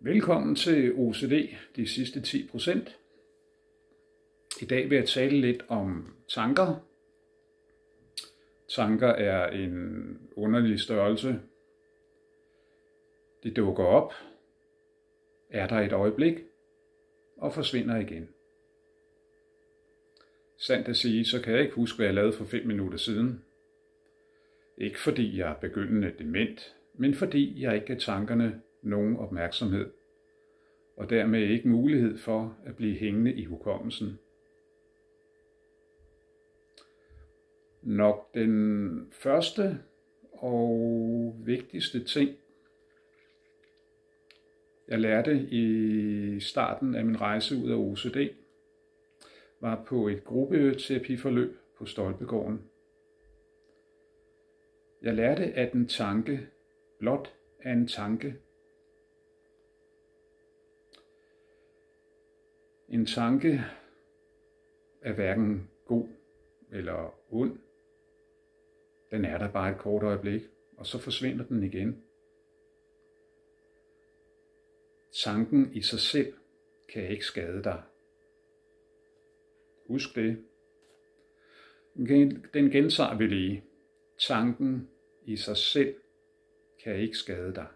Velkommen til OCD, de sidste 10%. I dag vil jeg tale lidt om tanker. Tanker er en underlig størrelse. De dukker op, er der et øjeblik og forsvinder igen. Sandt at sige, så kan jeg ikke huske, hvad jeg lavede for 5 minutter siden. Ikke fordi jeg er begyndende dement, men fordi jeg ikke gav tankerne nogen opmærksomhed, og dermed ikke mulighed for at blive hængende i hukommelsen. Nok den første og vigtigste ting, jeg lærte i starten af min rejse ud af OCD, var på et gruppeterapiforløb på Stolpegården. Jeg lærte, at en tanke blot er en tanke. En tanke er hverken god eller ond. Den er der bare et kort øjeblik, og så forsvinder den igen. Tanken i sig selv kan ikke skade dig. Husk det. Den gentager vi lige. Tanken i sig selv kan ikke skade dig.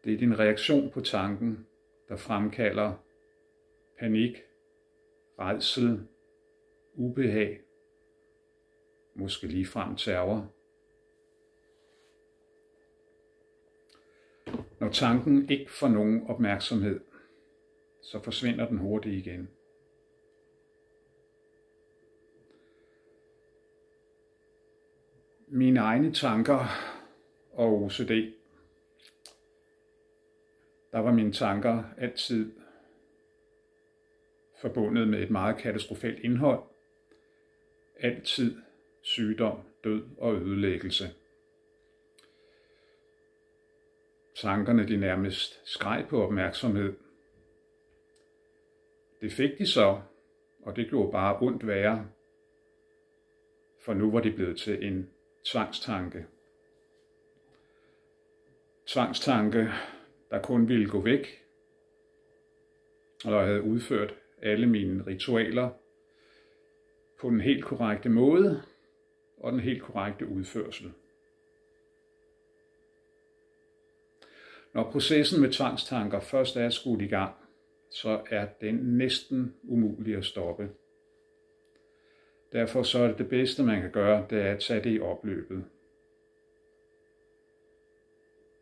Det er din reaktion på tanken, der fremkalder panik, rædsel, ubehag, måske ligefrem terror. Når tanken ikke får nogen opmærksomhed, så forsvinder den hurtigt igen. Mine egne tanker og OCD. Der var mine tanker altid forbundet med et meget katastrofalt indhold. Altid sygdom, død og ødelæggelse. Tankerne de nærmest skreg på opmærksomhed. Det fik de så, og det gjorde bare ondt værre, for nu var de blevet til en tvangstanke. Tvangstanke, der kun ville gå væk, og jeg havde udført alle mine ritualer på den helt korrekte måde og den helt korrekte udførsel. Når processen med tvangstanker først er skudt i gang, så er den næsten umulig at stoppe. Derfor så er det bedste, man kan gøre, det er at tage det i opløbet.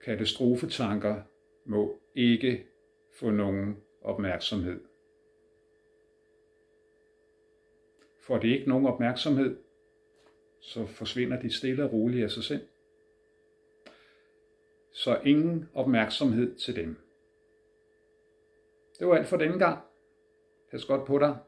Katastrofetanker må ikke få nogen opmærksomhed. Får de ikke nogen opmærksomhed, så forsvinder de stille og roligt af sig selv. Så ingen opmærksomhed til dem. Det var alt for denne gang. Pas godt på dig.